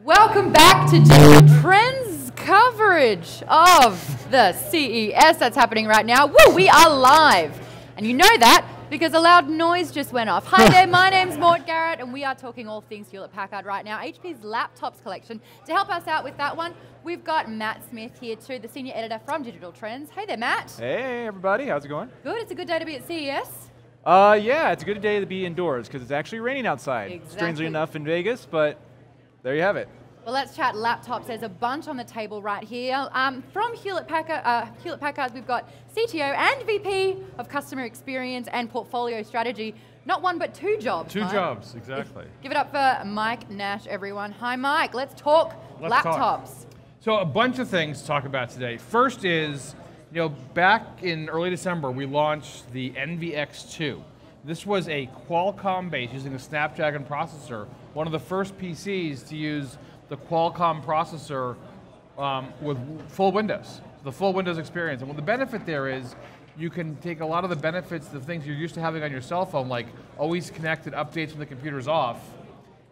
Welcome back to Digital Trends coverage of the CES that's happening right now. Woo, we are live. And you know that because a loud noise just went off. Hi there, my name's Maude Garrett, and we are talking all things Hewlett-Packard right now. HP's laptops collection. To help us out with that one, we've got Matt Smith here too, the senior editor from Digital Trends. Hey there, Matt. Hey, everybody. How's it going? Good. It's a good day to be at CES. Yeah, it's a good day to be indoors because it's actually raining outside. Exactly. Strangely enough in Vegas, but there you have it. Well, let's chat laptops. There's a bunch on the table right here. From Hewlett-Packard, we've got CTO and VP of Customer Experience and Portfolio Strategy. Not one, but two jobs. Two jobs, exactly. Give it up for Mike Nash, everyone. Hi, Mike. Let's talk laptops. So a bunch of things to talk about today. First is, back in early December, we launched the NVX2. This was a Qualcomm-based, using a Snapdragon processor, one of the first PCs to use the Qualcomm processor with full Windows, the full Windows experience. And what the benefit there is, you can take a lot of the benefits, the things you're used to having on your cell phone, like always connected updates when the computer's off,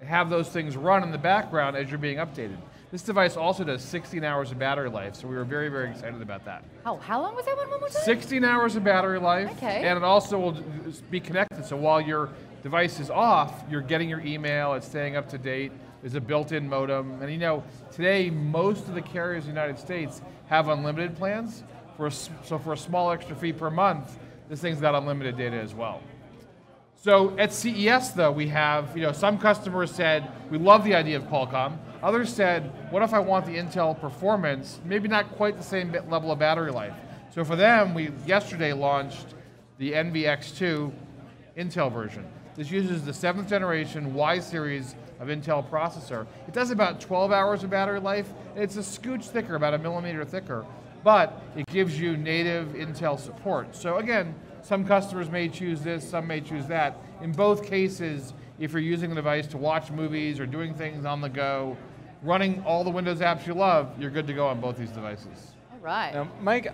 and have those things run in the background as you're being updated. This device also does 16 hours of battery life, so we were very, very excited about that. Oh, how long was that one more time? 16 hours of battery life, okay. And it also will be connected, so while your device is off, you're getting your email, it's staying up to date. There's a built-in modem, and today most of the carriers in the United States have unlimited plans. So for a small extra fee per month, this thing's got unlimited data as well. So at CES though, we have, some customers said, we love the idea of Qualcomm. Others said, what if I want the Intel performance, maybe not quite the same level of battery life? So for them, we yesterday launched the NVX2 Intel version. This uses the 7th generation Y series of Intel processor. It does about 12 hours of battery life. It's a scooch thicker, about 1 millimeter thicker, but it gives you native Intel support. So again, some customers may choose this, some may choose that. In both cases, if you're using the device to watch movies or doing things on the go, running all the Windows apps you love, you're good to go on both these devices. All right. Now, Mike,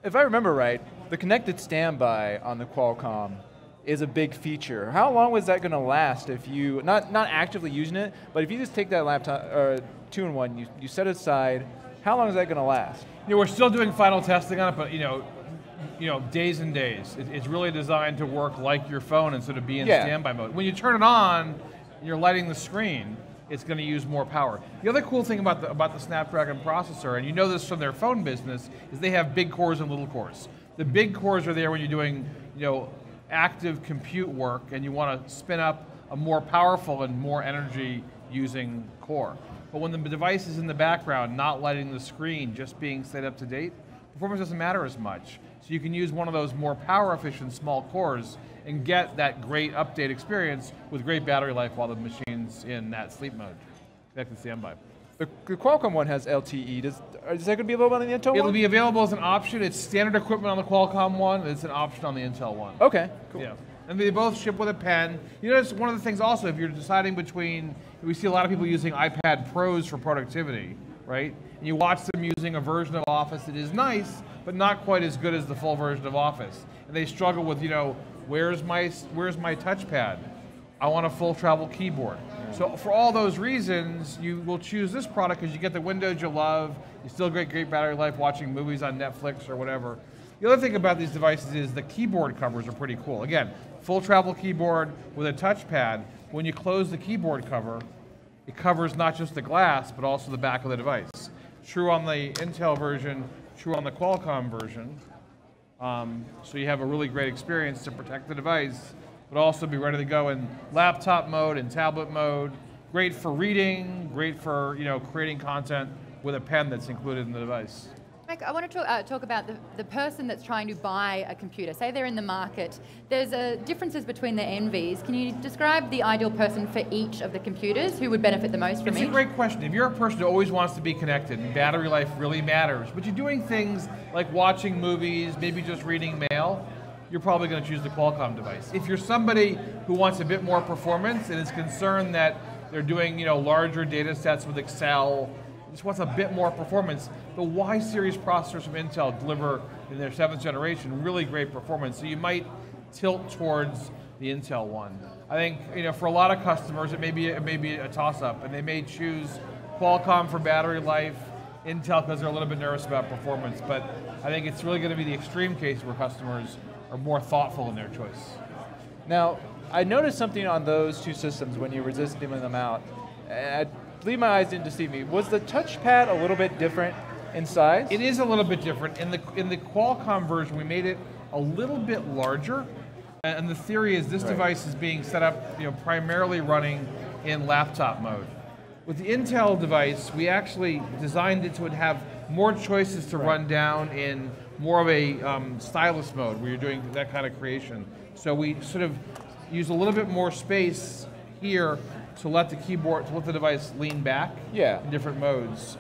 if I remember right, the connected standby on the Qualcomm is a big feature. How long was that going to last if you, not actively using it, but if you just take that laptop, or 2-in-1, you set it aside, how long is that going to last? We're still doing final testing on it, but days and days. It's really designed to work like your phone and sort of be in standby mode. When you turn it on, and you're lighting the screen, it's going to use more power. The other cool thing about the Snapdragon processor, and you know this from their phone business, is they have big cores and little cores. The big cores are there when you're doing, active compute work and you want to spin up a more powerful and more energy using core. But when the device is in the background, not lighting the screen, just being stayed up to date, performance doesn't matter as much. So you can use one of those more power efficient small cores and get that great update experience with great battery life while the machine's in that sleep mode, connected standby. The Qualcomm one has LTE. Is that going to be available on the Intel one? It'll be available as an option. It's standard equipment on the Qualcomm one. It's an option on the Intel one. Okay, cool. Yeah, and they both ship with a pen. It's one of the things also, if you're deciding between, we see a lot of people using iPad Pros for productivity, right? And you watch them using a version of Office that is nice, but not quite as good as the full version of Office. And they struggle with, where's my touchpad? I want a full travel keyboard. So for all those reasons, you will choose this product because you get the Windows you love, you still get great battery life watching movies on Netflix or whatever. The other thing about these devices is the keyboard covers are pretty cool. Again, full travel keyboard with a touchpad. When you close the keyboard cover, it covers not just the glass, but also the back of the device. True on the Intel version, true on the Qualcomm version. So you have a really great experience to protect the device, but also be ready to go in laptop mode and tablet mode. Great for reading, great for creating content with a pen that's included in the device. Mike, I want to talk about the person that's trying to buy a computer. Say they're in the market. There's differences between the NVs. Can you describe the ideal person for each of the computers who would benefit the most from each? It's a great question. If you're a person who always wants to be connected, and battery life really matters, but you're doing things like watching movies, maybe just reading mail, you're probably going to choose the Qualcomm device. If you're somebody who wants a bit more performance and is concerned that they're doing larger data sets with Excel, just wants a bit more performance, the Y series processors from Intel deliver in their 7th generation really great performance. So you might tilt towards the Intel one. I think for a lot of customers it may be a toss-up, and they may choose Qualcomm for battery life, Intel because they're a little bit nervous about performance. But I think it's really going to be the extreme case where customers are more thoughtful in their choice. Now, I noticed something on those two systems when you were just dimming them out. I believe my eyes didn't deceive me. Was the touchpad a little bit different in size? It is a little bit different. In the Qualcomm version, we made it a little bit larger. And the theory is this device is being set up primarily running in laptop mode. With the Intel device, we actually designed it so it would have more choices to run down in more of a stylus mode where you're doing that kind of creation. So we sort of use a little bit more space here to let the device lean back in different modes.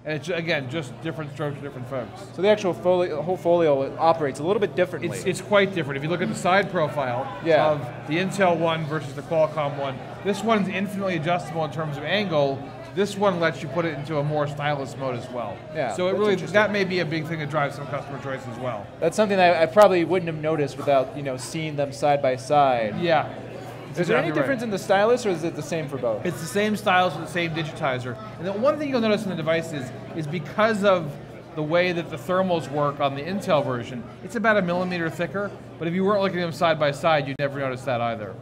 And it's, again, just different strokes for different folks. So the actual whole folio operates a little bit differently. It's quite different. If you look at the side profile of the Intel one versus the Qualcomm one, this one's infinitely adjustable in terms of angle. This one lets you put it into a more stylus mode as well. Yeah, so that may be a big thing that drives some customer choice as well. That's something that I probably wouldn't have noticed without seeing them side by side. Yeah. Is there any difference in the stylus, or is it the same for both? It's the same stylus with the same digitizer. And then one thing you'll notice in the devices is because of the way that the thermals work on the Intel version, it's about 1 millimeter thicker, but if you weren't looking at them side by side, you'd never notice that either.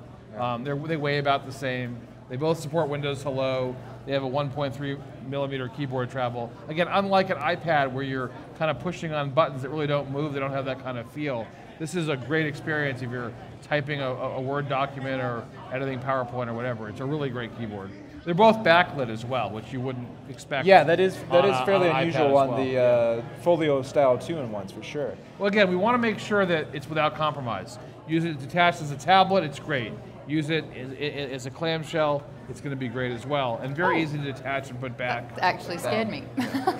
They weigh about the same. They both support Windows Hello. They have a 1.3 millimeter keyboard travel. Again, unlike an iPad where you're kind of pushing on buttons that really don't move, they don't have that kind of feel. This is a great experience if you're typing a Word document or editing PowerPoint or whatever. It's a really great keyboard. They're both backlit as well, which you wouldn't expect. Yeah, that is fairly unusual on the Folio style 2-in-1s for sure. Well, again, we want to make sure that it's without compromise. Use it detached as a tablet, it's great. Use it as a clamshell, it's going to be great as well. And very easy to detach and put back. That actually scared me.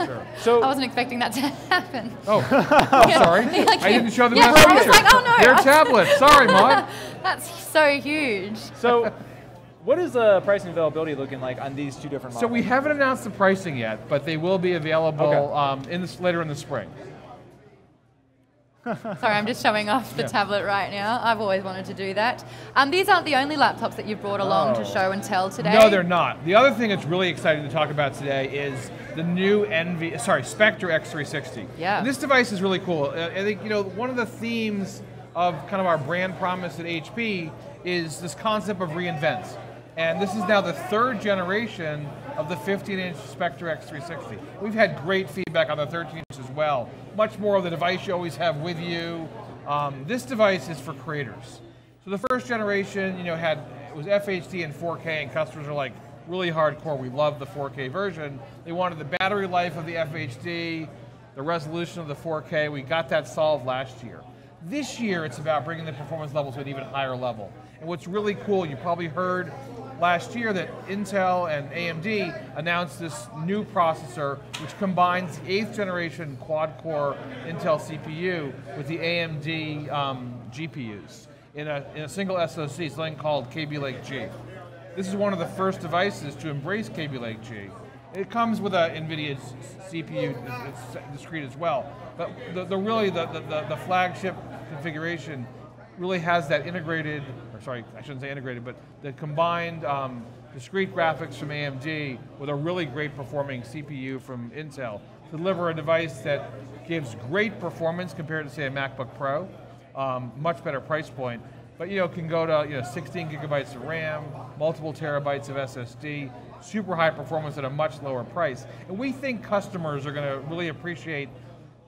Sure. So I wasn't expecting that to happen. Oh, sorry. I didn't show them I was like, oh no. They're tablets. Sorry, Maude. That's so huge. So what is the pricing availability looking like on these two different models? So we haven't announced the pricing yet, but they will be available later in the spring. Sorry, I'm just showing off the tablet right now. I've always wanted to do that. These aren't the only laptops that you've brought along to show and tell today. No, they're not. The other thing that's really exciting to talk about today is the new Spectre X360. Yeah. And this device is really cool. I think one of the themes of kind of our brand promise at HP is this concept of reinvent. And this is now the 3rd generation of the 15-inch Spectre X360. We've had great feedback on the 13-inch as well. Much more of the device you always have with you. This device is for creators. So the first generation, it was FHD and 4K, and customers are like really hardcore. We love the 4K version. They wanted the battery life of the FHD, the resolution of the 4K. We got that solved last year. This year, it's about bringing the performance level to an even higher level. And what's really cool, you probably heard last year that Intel and AMD announced this new processor which combines the 8th generation quad-core Intel CPU with the AMD GPUs in a single SoC, something called Kaby Lake G. This is one of the first devices to embrace Kaby Lake G. It comes with a NVIDIA CPU, it's discrete as well, but the flagship configuration really has that integrated, I shouldn't say integrated, but the combined discrete graphics from AMD with a really great performing CPU from Intel to deliver a device that gives great performance compared to, say, a MacBook Pro, much better price point, but can go to 16 gigabytes of RAM, multiple terabytes of SSD, super high performance at a much lower price. And we think customers are going to really appreciate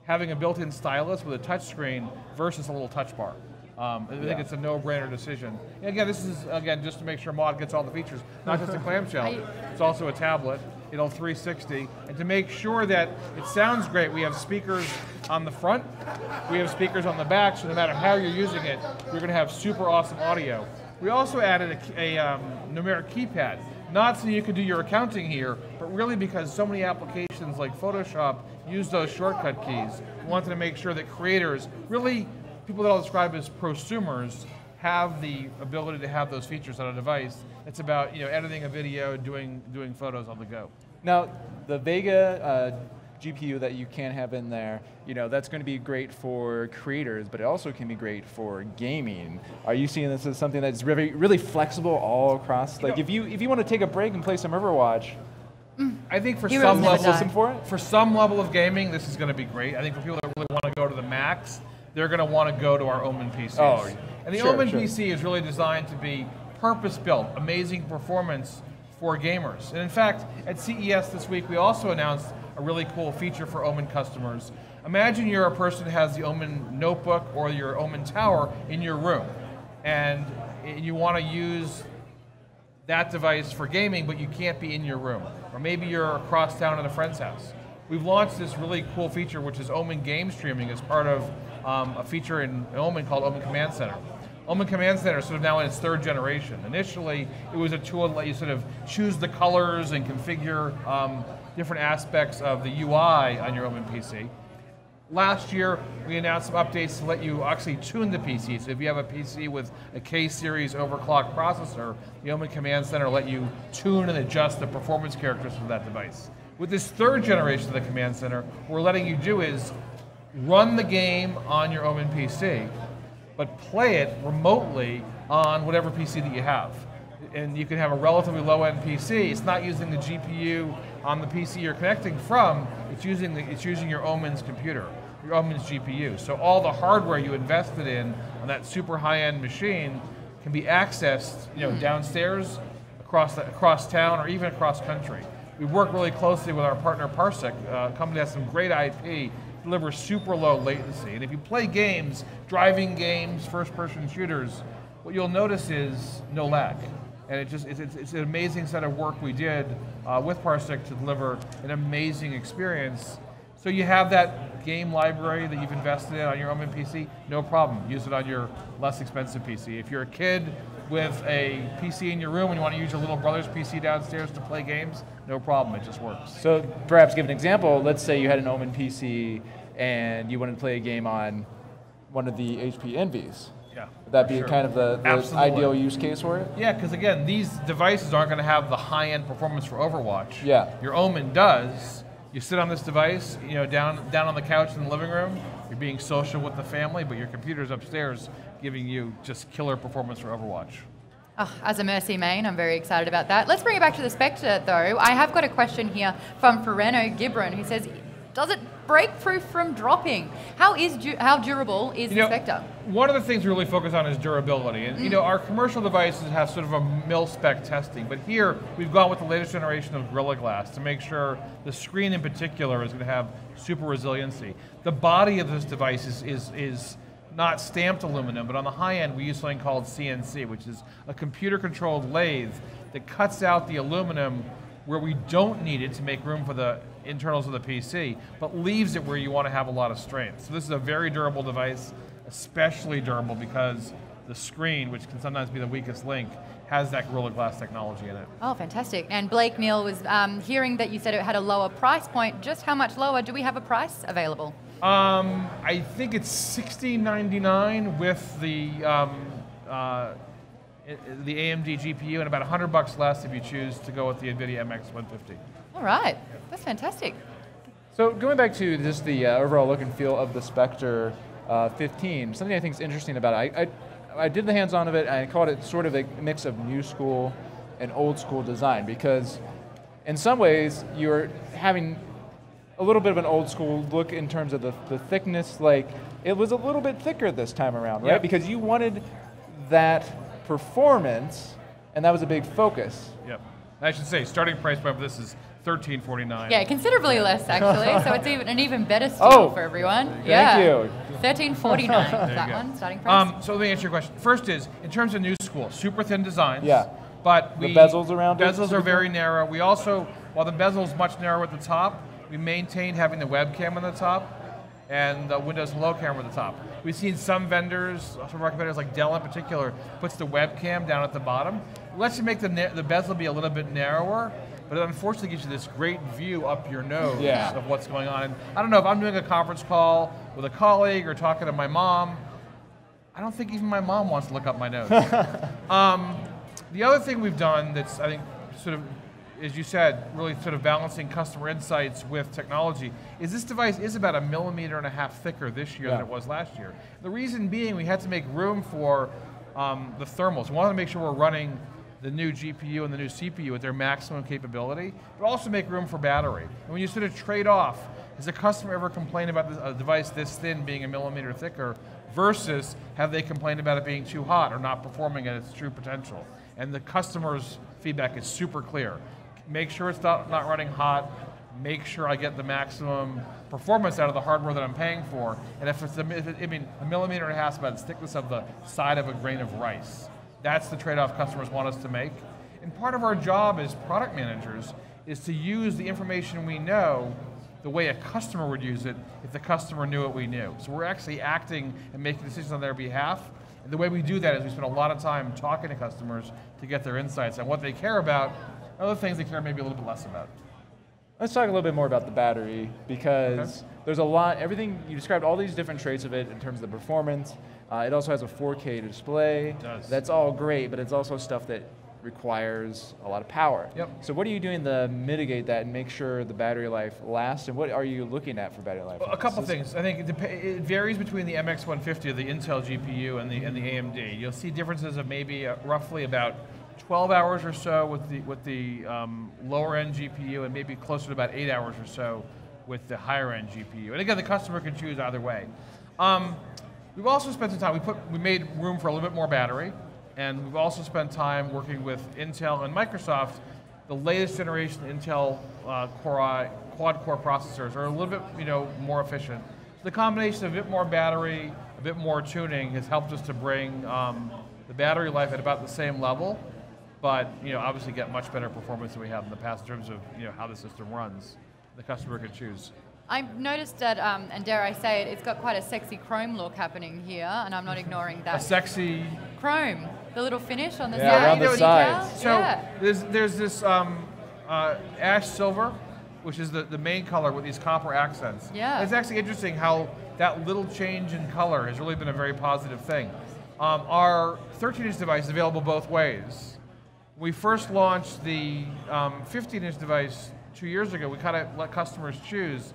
having a built-in stylus with a touch screen versus a little touch bar. I think it's a no-brainer decision. And again, this is just to make sure Maude gets all the features, not just a clamshell. It's also a tablet, 360, and to make sure that it sounds great, we have speakers on the front, we have speakers on the back, so no matter how you're using it, you're going to have super awesome audio. We also added a numeric keypad, not so you could do your accounting here, but really because so many applications like Photoshop use those shortcut keys. We wanted to make sure that creators, really people that I'll describe as prosumers, have the ability to have those features on a device. It's about editing a video, doing photos on the go. Now, the Vega GPU that you can have in there, that's going to be great for creators, but it also can be great for gaming. Are you seeing this as something that's really, really flexible all across? Like if you want to take a break and play some Overwatch, I think for some level of gaming, this is going to be great. I think for people that really want to go to the max, they're going to want to go to our Omen PCs. Oh, and the Omen PC is really designed to be purpose-built, amazing performance for gamers. And in fact, at CES this week, we also announced a really cool feature for Omen customers. Imagine you're a person who has the Omen notebook or your Omen tower in your room, and you want to use that device for gaming, but you can't be in your room. Or maybe you're across town at a friend's house. We've launched this really cool feature, which is Omen Game Streaming, as part of a feature in Omen called Omen Command Center. Omen Command Center is sort of now in its 3rd generation. Initially, it was a tool that let you sort of choose the colors and configure different aspects of the UI on your Omen PC. Last year, we announced some updates to let you actually tune the PC. So if you have a PC with a K-series overclocked processor, the Omen Command Center will let you tune and adjust the performance characteristics of that device. With this 3rd generation of the Command Center, what we're letting you do is run the game on your Omen PC, but play it remotely on whatever PC that you have. And you can have a relatively low-end PC. It's not using the GPU on the PC you're connecting from. It's using your Omen's computer, your Omen's GPU. So all the hardware you invested in on that super high-end machine can be accessed, downstairs, across town, or even across country. We work really closely with our partner Parsec, a company that has some great IP, delivers super low latency. And if you play games, driving games, first-person shooters, what you'll notice is no lag. And it's an amazing set of work we did with Parsec to deliver an amazing experience. So you have that game library that you've invested in on your Omen PC, no problem. Use it on your less expensive PC. If you're a kid with a PC in your room and you want to use your little brother's PC downstairs to play games, no problem, it just works. So perhaps give an example. Let's say you had an Omen PC and you wanted to play a game on one of the HP Envies. Yeah, would that be kind of the ideal use case for it? Yeah, because again, these devices aren't going to have the high-end performance for Overwatch. Yeah. Your Omen does. You sit on this device, down on the couch in the living room. You're being social with the family, but your computer's upstairs giving you just killer performance for Overwatch. Oh, as a Mercy main, I'm very excited about that. Let's bring it back to the Spectre, though. I have got a question here from Fereno Gibran, who says, does it break proof from dropping? How durable is the Spectre? One of the things we really focus on is durability. And our commercial devices have sort of a mil-spec testing, but here we've gone with the latest generation of Gorilla Glass to make sure the screen in particular is going to have super resiliency. The body of this device is not stamped aluminum, but on the high end we use something called CNC, which is a computer-controlled lathe that cuts out the aluminum where we don't need it to make room for the internals of the PC, but leaves it where you want to have a lot of strength. So this is a very durable device, especially durable because the screen, which can sometimes be the weakest link, has that Gorilla Glass technology in it. Oh, fantastic. And Blake Neal was hearing that you said it had a lower price point. Just how much lower? Do we have a price available? I think it's $16.99 with the AMD GPU and about $100 less if you choose to go with the NVIDIA MX 150. All right, that's fantastic. So going back to just the overall look and feel of the Spectre 15, something I think is interesting about it, I did the hands-on of it, and I called it sort of a mix of new school and old school design, because in some ways you're having a little bit of an old school look in terms of the thickness. Like, it was a little bit thicker this time around, right? Yep. Because you wanted that performance, and that was a big focus. Yep. I should say, starting price point for this is $13.49. Yeah, considerably less actually. So it's an even better steal for everyone. Thank you. $13.49 that one, starting price. So let me answer your question. First is, in terms of new school, super thin designs. Yeah. But the bezels around it? Bezels are very narrow. We also, while the bezel is much narrower at the top, we maintain having the webcam on the top and the Windows Hello camera at the top. We've seen some vendors, some of our competitors like Dell in particular, puts the webcam down at the bottom. It lets you make the bezel be a little bit narrower, but it unfortunately gives you this great view up your nose of what's going on. And I don't know, if I'm doing a conference call with a colleague or talking to my mom, I don't think even my mom wants to look up my nose. The other thing we've done that's, I think, sort of as you said, really sort of balancing customer insights with technology, is this device is about 1.5 millimeters thicker this year than it was last year. The reason being we had to make room for the thermals. We wanted to make sure we're running the new GPU and the new CPU at their maximum capability, but also make room for battery. And when you sort of trade off, has a customer ever complained about a device this thin being 1 millimeter thicker versus have they complained about it being too hot or not performing at its true potential? And the customer's feedback is super clear. Make sure it's not running hot, make sure I get the maximum performance out of the hardware that I'm paying for, and if it's, 1.5 millimeters is about the thickness of the side of a grain of rice. That's the trade-off customers want us to make. And part of our job as product managers is to use the information we know the way a customer would use it if the customer knew what we knew. So we're actually acting and making decisions on their behalf. And the way we do that is we spend a lot of time talking to customers to get their insights on what they care about, other things they care maybe a little bit less about. Let's talk a little bit more about the battery, because there's a lot, everything, you described all these different traits of it in terms of the performance. It also has a 4K display. It does. That's all great, but it's also stuff that requires a lot of power. Yep. So what are you doing to mitigate that and make sure the battery life lasts, and what are you looking at for battery life? Well, a couple things. I think it varies between the MX150, the Intel GPU, and the AMD. You'll see differences of maybe roughly about 12 hours or so with the lower end GPU, and maybe closer to about 8 hours or so with the higher end GPU. And again, the customer can choose either way. We've also spent some time, we made room for a little bit more battery, and we've also spent time working with Intel and Microsoft. The latest generation Intel quad-core processors are a little bit more efficient. So the combination of a bit more battery, a bit more tuning has helped us to bring the battery life at about the same level, but obviously get much better performance than we have in the past in terms of how the system runs. The customer can choose. I've noticed that, and dare I say it, it's got quite a sexy chrome look happening here, and I'm not ignoring that. A sexy chrome, the little finish on the Yeah, side. around the sides. So there's this ash silver, which is the main color with these copper accents. Yeah. It's actually interesting how that little change in color has really been a very positive thing. Our 13-inch device is available both ways. We first launched the 15-inch device 2 years ago. We kind of let customers choose.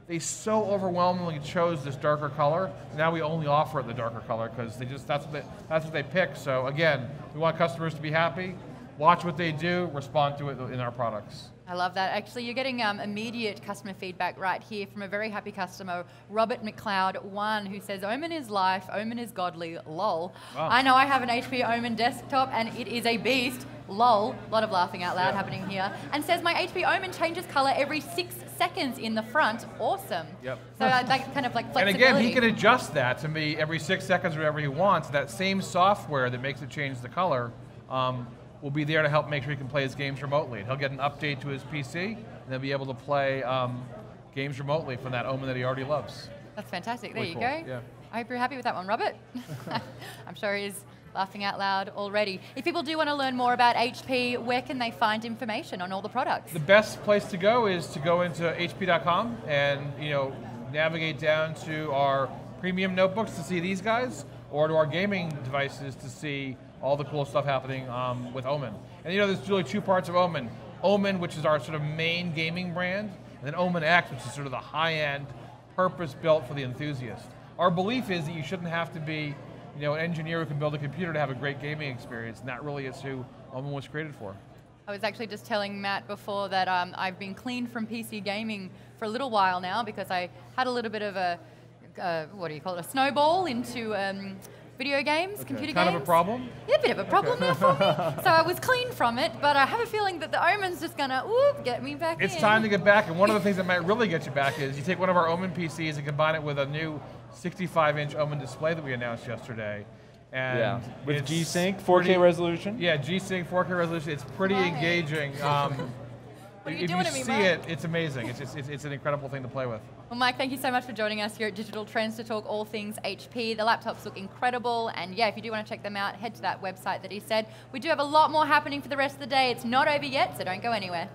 They so overwhelmingly chose this darker color. Now we only offer it the darker color because that's what they pick. So again, we want customers to be happy, watch what they do, respond to it in our products. I love that. Actually, you're getting immediate customer feedback right here from a very happy customer, Robert McLeod1, who says, Omen is life, Omen is godly, lol. Wow. I know I have an HP Omen desktop and it is a beast, lol. A lot of laughing out loud happening here. And says, my HP Omen changes color every 6 seconds in the front. Awesome. Yep. So that kind of like flexibility. And again, he can adjust that to be every 6 seconds or whatever he wants. That same software that makes it change the color will be there to help make sure he can play his games remotely. He'll get an update to his PC, and then be able to play games remotely from that Omen that he already loves. That's fantastic. There Really you cool. go. Yeah. I hope you're happy with that one, Robert. I'm sure he's laughing out loud already. If people do want to learn more about HP, where can they find information on all the products? The best place to go is to go into hp.com and navigate down to our premium notebooks to see these guys, or to our gaming devices to see all the cool stuff happening with Omen. And there's really 2 parts of Omen. Omen, which is our sort of main gaming brand, and then Omen X, which is sort of the high-end, purpose-built for the enthusiast. Our belief is that you shouldn't have to be an engineer who can build a computer to have a great gaming experience, and that really is who Omen was created for. I was actually just telling Matt before that I've been clean from PC gaming for a little while now because I had a little bit of a, a snowball into video games, computer Kind games. of a problem? Yeah, a bit of a problem there for me. So I was clean from it, but I have a feeling that the Omen's just gonna get me back in. It's time to get back, and one of the things that might really get you back is you take one of our Omen PCs and combine it with a new 65-inch Omen display that we announced yesterday. And with G-Sync, 4K resolution? Yeah, G-Sync, 4K resolution. It's pretty engaging. What are you if doing you to me, see Mike? it, it's amazing. It's an incredible thing to play with. Well, Mike, thank you so much for joining us here at Digital Trends to talk all things HP. The laptops look incredible, and yeah, if you do want to check them out, head to that website that he said. We do have a lot more happening for the rest of the day. It's not over yet, so don't go anywhere.